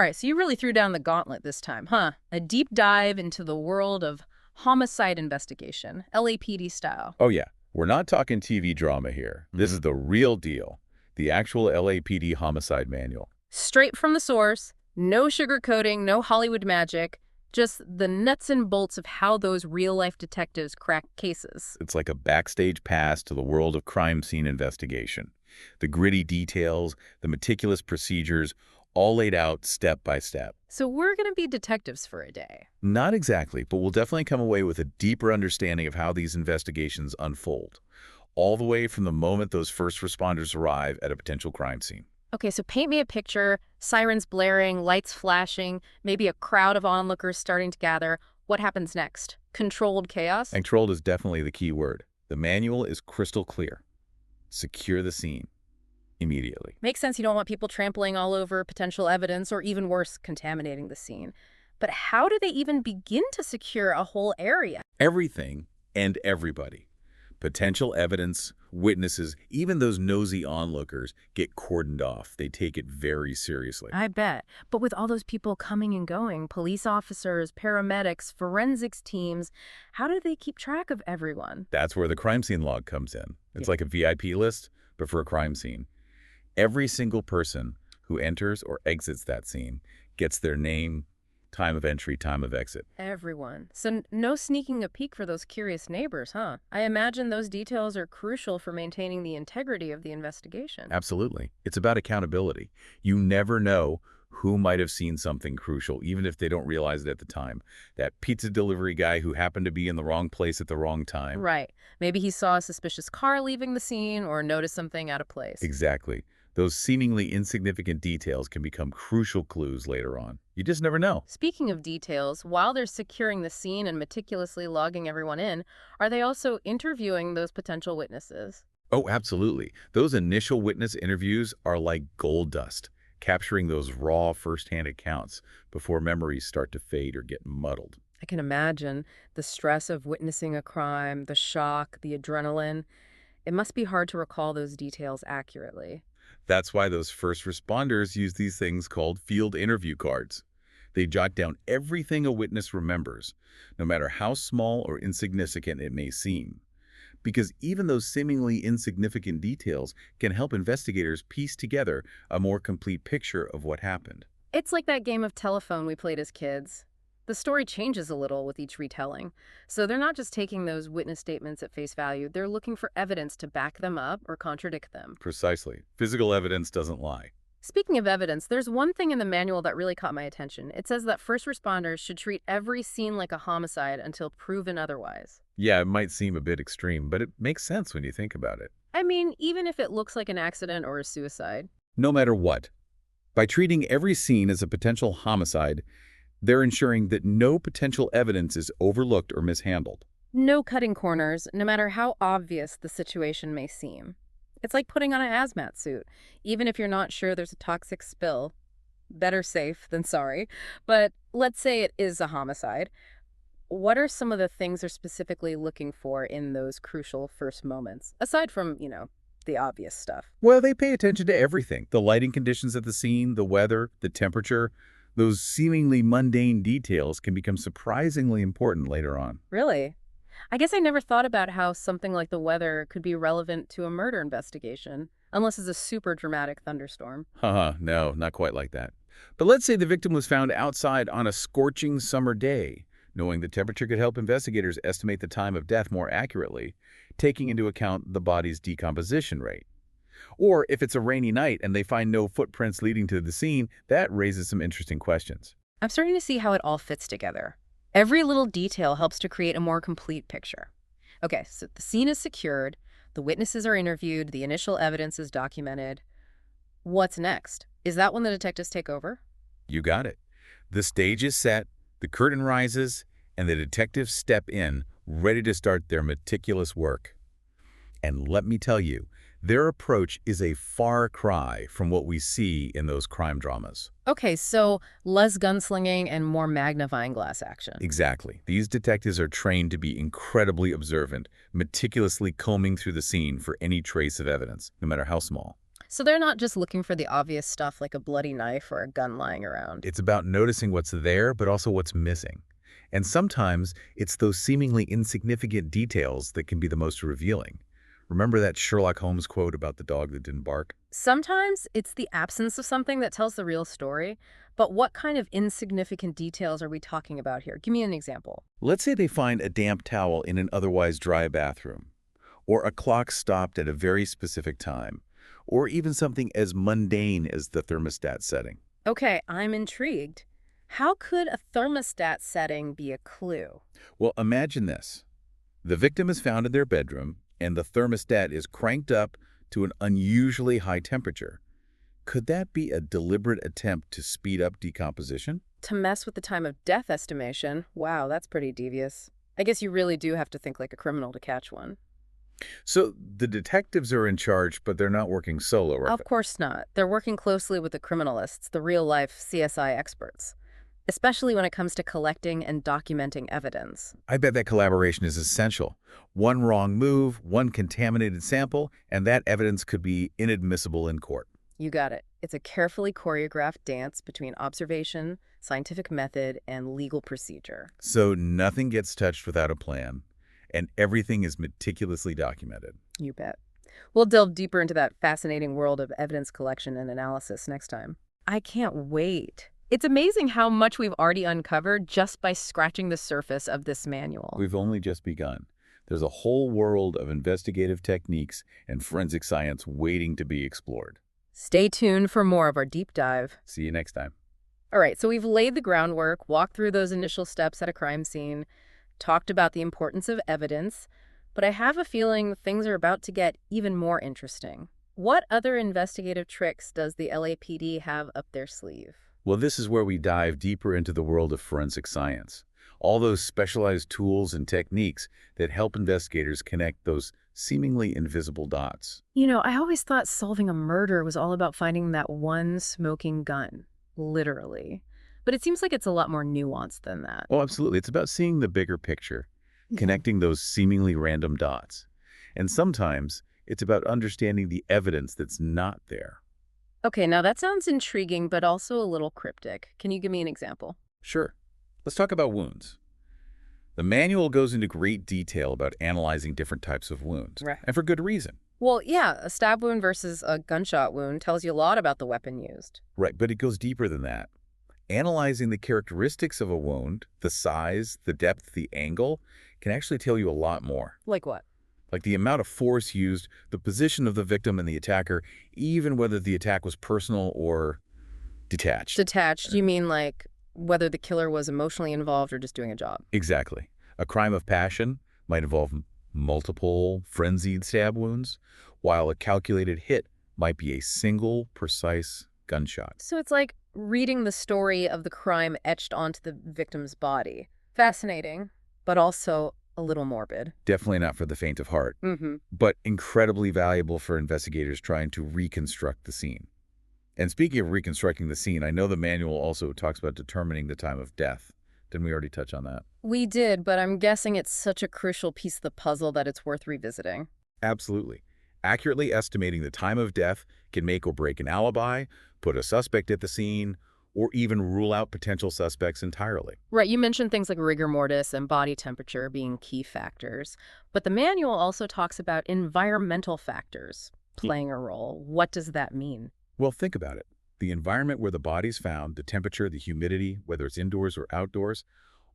All right, so you really threw down the gauntlet this time, huh? A deep dive into the world of homicide investigation, LAPD style. Oh yeah, we're not talking TV drama here. This is the real deal. The actual LAPD Homicide Manual. Straight from the source, no sugarcoating, no Hollywood magic, just the nuts and bolts of how those real-life detectives crack cases. It's like a backstage pass to the world of crime scene investigation. The gritty details, the meticulous procedures, all laid out step by step. So we're going to be detectives for a day. Not exactly, but we'll definitely come away with a deeper understanding of how these investigations unfold, all the way from the moment those first responders arrive at a potential crime scene. Okay, so paint me a picture, sirens blaring, lights flashing, maybe a crowd of onlookers starting to gather. What happens next? Controlled chaos? And controlled is definitely the key word. The manual is crystal clear. Secure the scene immediately. Makes sense, you don't want people trampling all over potential evidence or even worse, contaminating the scene. But how do they even begin to secure a whole area? Everything and everybody. Potential evidence, witnesses, even those nosy onlookers get cordoned off. They take it very seriously. I bet. But with all those people coming and going, police officers, paramedics, forensics teams, how do they keep track of everyone? That's where the crime scene log comes in. It's like a VIP list, but for a crime scene. Every single person who enters or exits that scene gets their name, time of entry, time of exit. Everyone. So no sneaking a peek for those curious neighbors, huh? I imagine those details are crucial for maintaining the integrity of the investigation. Absolutely. It's about accountability. You never know who might have seen something crucial, even if they don't realize it at the time. That pizza delivery guy who happened to be in the wrong place at the wrong time. Right. Maybe he saw a suspicious car leaving the scene or noticed something out of place. Exactly. Those seemingly insignificant details can become crucial clues later on. You just never know. Speaking of details, while they're securing the scene and meticulously logging everyone in, are they also interviewing those potential witnesses? Oh, absolutely. Those initial witness interviews are like gold dust, capturing those raw first-hand accounts before memories start to fade or get muddled. I can imagine the stress of witnessing a crime, the shock, the adrenaline. It must be hard to recall those details accurately. That's why those first responders use these things called field interview cards. They jot down everything a witness remembers, no matter how small or insignificant it may seem. Because even those seemingly insignificant details can help investigators piece together a more complete picture of what happened. It's like that game of telephone we played as kids. The story changes a little with each retelling. So they're not just taking those witness statements at face value, they're looking for evidence to back them up or contradict them. Precisely. Physical evidence doesn't lie. Speaking of evidence, there's one thing in the manual that really caught my attention. It says that first responders should treat every scene like a homicide until proven otherwise. Yeah, it might seem a bit extreme, but it makes sense when you think about it. I mean, even if it looks like an accident or a suicide. No matter what, by treating every scene as a potential homicide, they're ensuring that no potential evidence is overlooked or mishandled. No cutting corners, no matter how obvious the situation may seem. It's like putting on a hazmat suit. Even if you're not sure there's a toxic spill, better safe than sorry. But let's say it is a homicide. What are some of the things they're specifically looking for in those crucial first moments? Aside from, the obvious stuff. Well, they pay attention to everything. The lighting conditions at the scene, the weather, the temperature. Those seemingly mundane details can become surprisingly important later on. Really? I guess I never thought about how something like the weather could be relevant to a murder investigation, unless it's a super dramatic thunderstorm. Haha, no, not quite like that. But let's say the victim was found outside on a scorching summer day. Knowing the temperature could help investigators estimate the time of death more accurately, taking into account the body's decomposition rate. Or if it's a rainy night and they find no footprints leading to the scene, that raises some interesting questions. I'm starting to see how it all fits together. Every little detail helps to create a more complete picture. Okay, so the scene is secured, the witnesses are interviewed, the initial evidence is documented. What's next? Is that when the detectives take over? You got it. The stage is set, the curtain rises, and the detectives step in, ready to start their meticulous work. And let me tell you, their approach is a far cry from what we see in those crime dramas. Okay, so less gunslinging and more magnifying glass action. Exactly. These detectives are trained to be incredibly observant, meticulously combing through the scene for any trace of evidence, no matter how small. So they're not just looking for the obvious stuff like a bloody knife or a gun lying around. It's about noticing what's there, but also what's missing. And sometimes it's those seemingly insignificant details that can be the most revealing. Remember that Sherlock Holmes quote about the dog that didn't bark? Sometimes it's the absence of something that tells the real story, but what kind of insignificant details are we talking about here? Give me an example. Let's say they find a damp towel in an otherwise dry bathroom, or a clock stopped at a very specific time, or even something as mundane as the thermostat setting. Okay, I'm intrigued. How could a thermostat setting be a clue? Well, imagine this. The victim is found in their bedroom, and the thermostat is cranked up to an unusually high temperature. Could that be a deliberate attempt to speed up decomposition? To mess with the time of death estimation? Wow, that's pretty devious. I guess you really do have to think like a criminal to catch one. So the detectives are in charge, but they're not working solo, right? Of course not. They're working closely with the criminalists, the real-life CSI experts, especially when it comes to collecting and documenting evidence. I bet that collaboration is essential. One wrong move, one contaminated sample, and that evidence could be inadmissible in court. You got it. It's a carefully choreographed dance between observation, scientific method, and legal procedure. So nothing gets touched without a plan, and everything is meticulously documented. You bet. We'll delve deeper into that fascinating world of evidence collection and analysis next time. I can't wait. It's amazing how much we've already uncovered just by scratching the surface of this manual. We've only just begun. There's a whole world of investigative techniques and forensic science waiting to be explored. Stay tuned for more of our deep dive. See you next time. All right, so we've laid the groundwork, walked through those initial steps at a crime scene, talked about the importance of evidence, but I have a feeling things are about to get even more interesting. What other investigative tricks does the LAPD have up their sleeve? Well, this is where we dive deeper into the world of forensic science. All those specialized tools and techniques that help investigators connect those seemingly invisible dots. You know, I always thought solving a murder was all about finding that one smoking gun, literally. But it seems like it's a lot more nuanced than that. Oh, absolutely. It's about seeing the bigger picture, connecting those seemingly random dots. And sometimes it's about understanding the evidence that's not there. Okay, now that sounds intriguing, but also a little cryptic. Can you give me an example? Sure. Let's talk about wounds. The manual goes into great detail about analyzing different types of wounds, Right. and for good reason. Well, yeah, a stab wound versus a gunshot wound tells you a lot about the weapon used. Right, but it goes deeper than that. Analyzing the characteristics of a wound, the size, the depth, the angle, can actually tell you a lot more. Like what? Like the amount of force used, the position of the victim and the attacker, even whether the attack was personal or detached. Detached, you mean like whether the killer was emotionally involved or just doing a job? Exactly. A crime of passion might involve multiple frenzied stab wounds, while a calculated hit might be a single, precise gunshot. So it's like reading the story of the crime etched onto the victim's body. Fascinating, but also a little morbid. Definitely not for the faint of heart, Mm-hmm. but incredibly valuable for investigators trying to reconstruct the scene. And speaking of reconstructing the scene, I know the manual also talks about determining the time of death. Didn't we already touch on that? We did, but I'm guessing it's such a crucial piece of the puzzle that it's worth revisiting. Absolutely. Accurately estimating the time of death can make or break an alibi, put a suspect at the scene, or even rule out potential suspects entirely. Right, you mentioned things like rigor mortis and body temperature being key factors, but the manual also talks about environmental factors playing a role. What does that mean? Well, think about it. The environment where the body's found, the temperature, the humidity, whether it's indoors or outdoors,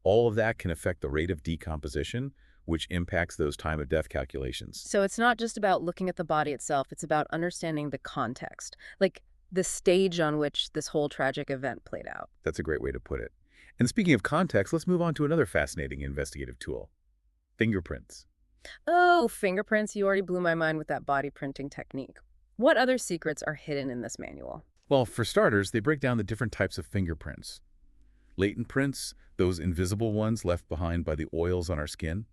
all of that can affect the rate of decomposition, which impacts those time of death calculations. So it's not just about looking at the body itself, it's about understanding the context, like the stage on which this whole tragic event played out. That's a great way to put it. And speaking of context, let's move on to another fascinating investigative tool, fingerprints. Oh, fingerprints, you already blew my mind with that body printing technique. What other secrets are hidden in this manual? Well, for starters, they break down the different types of fingerprints. Latent prints, those invisible ones left behind by the oils on our skin.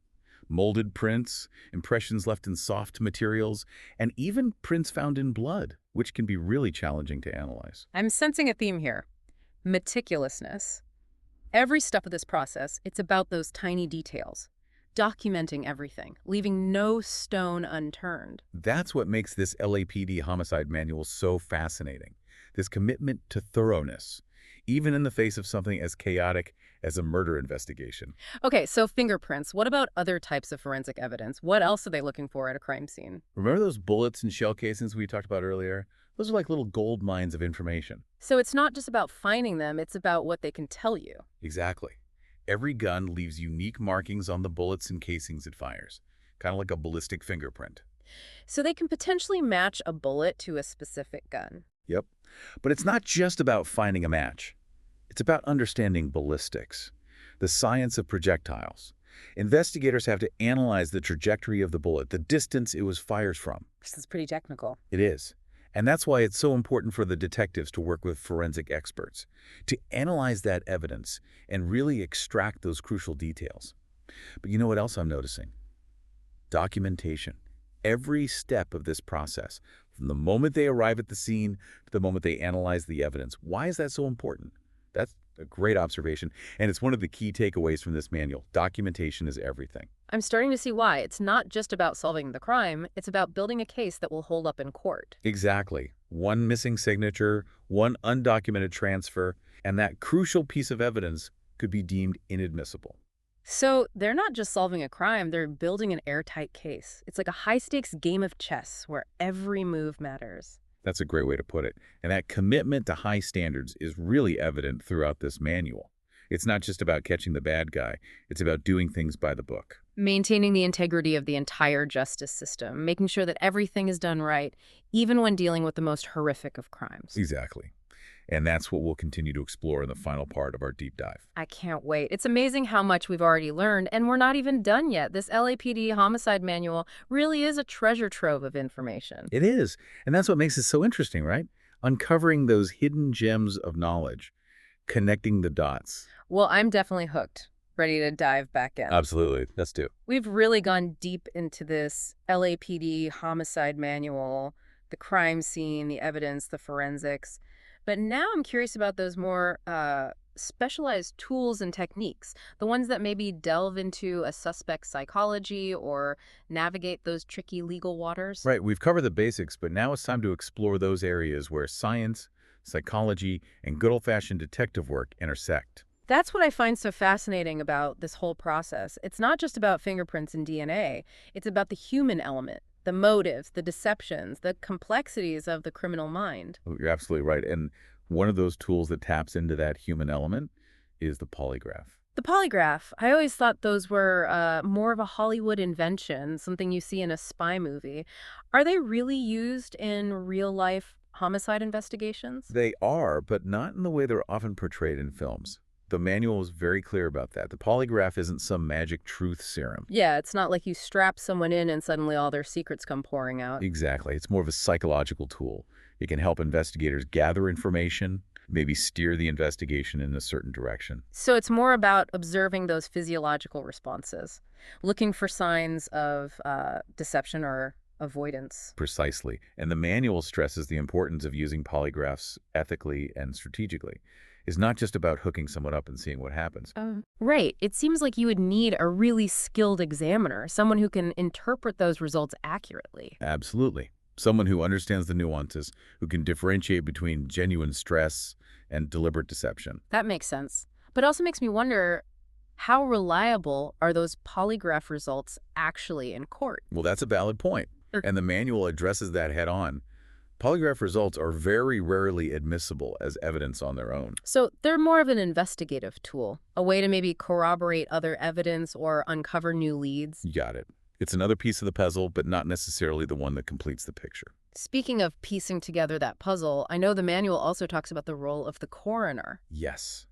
Molded prints, impressions left in soft materials, and even prints found in blood, which can be really challenging to analyze. I'm sensing a theme here. Meticulousness. Every step of this process, it's about those tiny details. documenting everything, leaving no stone unturned. That's what makes this LAPD Homicide Manual so fascinating. This commitment to thoroughness, even in the face of something as chaotic as a murder investigation. Okay, so fingerprints. What about other types of forensic evidence? What else are they looking for at a crime scene? Remember those bullets and shell casings we talked about earlier? Those are like little gold mines of information. So it's not just about finding them, it's about what they can tell you. Exactly. Every gun leaves unique markings on the bullets and casings it fires, kind of like a ballistic fingerprint. So they can potentially match a bullet to a specific gun. Yep. But it's not just about finding a match. It's about understanding ballistics, the science of projectiles. Investigators have to analyze the trajectory of the bullet, the distance it was fired from. This is pretty technical. It is. And that's why it's so important for the detectives to work with forensic experts, to analyze that evidence and really extract those crucial details. But you know what else I'm noticing? Documentation. Every step of this process, from the moment they arrive at the scene to the moment they analyze the evidence. Why is that so important? That's a great observation, and it's one of the key takeaways from this manual. Documentation is everything. I'm starting to see why. It's not just about solving the crime, it's about building a case that will hold up in court. Exactly. One missing signature, one undocumented transfer, and that crucial piece of evidence could be deemed inadmissible. So they're not just solving a crime, they're building an airtight case. It's like a high-stakes game of chess where every move matters. That's a great way to put it. And that commitment to high standards is really evident throughout this manual. It's not just about catching the bad guy. It's about doing things by the book. Maintaining the integrity of the entire justice system, making sure that everything is done right, even when dealing with the most horrific of crimes. Exactly. And that's what we'll continue to explore in the final part of our deep dive. I can't wait. It's amazing how much we've already learned, and we're not even done yet. This LAPD Homicide Manual really is a treasure trove of information. It is. And that's what makes it so interesting, right? Uncovering those hidden gems of knowledge, connecting the dots. Well, I'm definitely hooked, ready to dive back in. Absolutely. Let's do. We've really gone deep into this LAPD Homicide Manual, the crime scene, the evidence, the forensics. But now I'm curious about those more specialized tools and techniques, the ones that maybe delve into a suspect's psychology or navigate those tricky legal waters. Right. We've covered the basics, but now it's time to explore those areas where science, psychology, and good old-fashioned detective work intersect. That's what I find so fascinating about this whole process. It's not just about fingerprints and DNA. It's about the human element, the motives, the deceptions, the complexities of the criminal mind. Oh, you're absolutely right. And one of those tools that taps into that human element is the polygraph. The polygraph, I always thought those were more of a Hollywood invention, something you see in a spy movie. Are they really used in real-life homicide investigations? They are, but not in the way they're often portrayed in films. The manual is very clear about that. The polygraph isn't some magic truth serum. Yeah, it's not like you strap someone in and suddenly all their secrets come pouring out. Exactly. It's more of a psychological tool. It can help investigators gather information, maybe steer the investigation in a certain direction. So it's more about observing those physiological responses, looking for signs of deception or avoidance. Precisely. And the manual stresses the importance of using polygraphs ethically and strategically. It's not just about hooking someone up and seeing what happens. Right. It seems like you would need a really skilled examiner, someone who can interpret those results accurately. Absolutely. Someone who understands the nuances, who can differentiate between genuine stress and deliberate deception. That makes sense. But it also makes me wonder, how reliable are those polygraph results actually in court? Well, that's a valid point. And the manual addresses that head on. Polygraph results are very rarely admissible as evidence on their own. So they're more of an investigative tool, a way to maybe corroborate other evidence or uncover new leads. You got it. It's another piece of the puzzle, but not necessarily the one that completes the picture. Speaking of piecing together that puzzle, I know the manual also talks about the role of the coroner. Yes.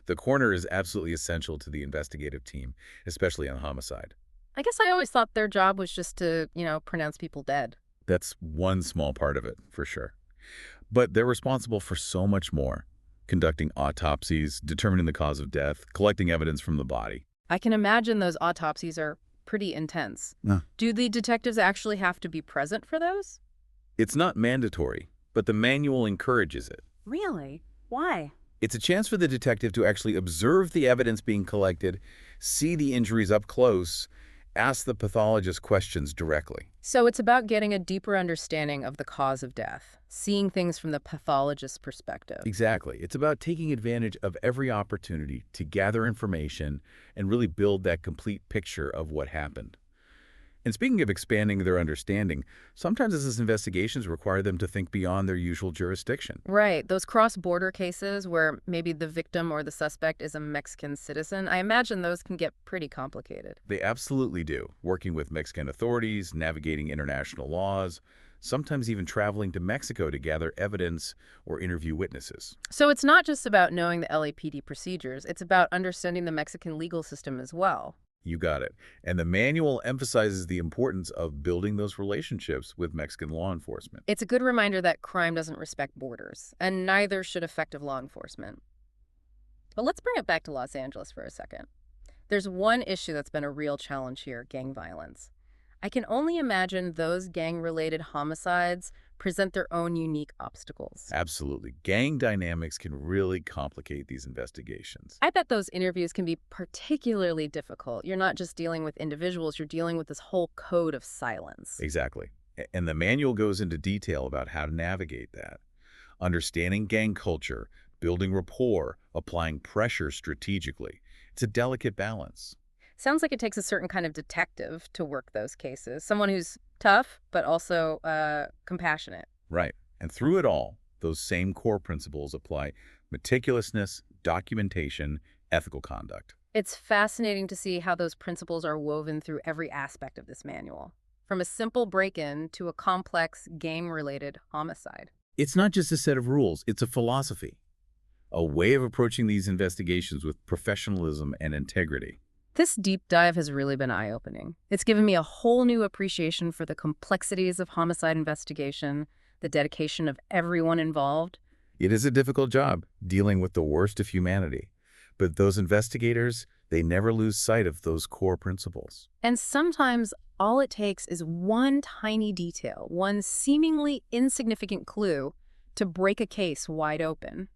The coroner is absolutely essential to the investigative team, especially on homicide. I guess I always thought their job was just to, pronounce people dead. That's one small part of it, for sure. But they're responsible for so much more. Conducting autopsies, determining the cause of death, collecting evidence from the body. I can imagine those autopsies are pretty intense. Do the detectives actually have to be present for those? It's not mandatory, but the manual encourages it. Really? Why? It's a chance for the detective to actually observe the evidence being collected, see the injuries up close, Ask the pathologist questions directly. So it's about getting a deeper understanding of the cause of death, seeing things from the pathologist's perspective. Exactly. It's about taking advantage of every opportunity to gather information and really build that complete picture of what happened. And speaking of expanding their understanding, sometimes these investigations require them to think beyond their usual jurisdiction. Right. Those cross-border cases where maybe the victim or the suspect is a Mexican citizen, I imagine those can get pretty complicated. They absolutely do, working with Mexican authorities, navigating international laws, sometimes even traveling to Mexico to gather evidence or interview witnesses. So it's not just about knowing the LAPD procedures, it's about understanding the Mexican legal system as well. You got it. And the manual emphasizes the importance of building those relationships with Mexican law enforcement. It's a good reminder that crime doesn't respect borders, and neither should effective law enforcement. But let's bring it back to Los Angeles for a second. There's one issue that's been a real challenge here: gang violence. I can only imagine those gang-related homicides present their own unique obstacles. Absolutely. Gang dynamics can really complicate these investigations. I bet those interviews can be particularly difficult. You're not just dealing with individuals, you're dealing with this whole code of silence. Exactly. And the manual goes into detail about how to navigate that. Understanding gang culture, building rapport, applying pressure strategically. It's a delicate balance. Sounds like it takes a certain kind of detective to work those cases. Someone who's tough, but also compassionate. Right. And through it all, those same core principles apply: meticulousness, documentation, ethical conduct. It's fascinating to see how those principles are woven through every aspect of this manual, from a simple break-in to a complex gang-related homicide. It's not just a set of rules, it's a philosophy, a way of approaching these investigations with professionalism and integrity. This deep dive has really been eye-opening. It's given me a whole new appreciation for the complexities of homicide investigation, the dedication of everyone involved. It is a difficult job, dealing with the worst of humanity. But those investigators, they never lose sight of those core principles. And sometimes all it takes is one tiny detail, one seemingly insignificant clue to break a case wide open.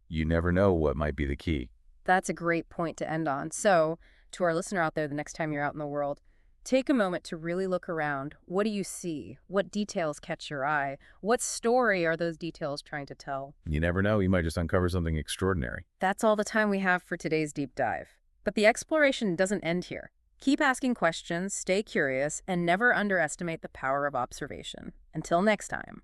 You never know what might be the key. That's a great point to end on. So, to our listener out there, the next time you're out in the world, take a moment to really look around. What do you see? What details catch your eye? What story are those details trying to tell? You never know, you might just uncover something extraordinary. That's all the time we have for today's deep dive. But the exploration doesn't end here. Keep asking questions, stay curious, and never underestimate the power of observation. Until next time.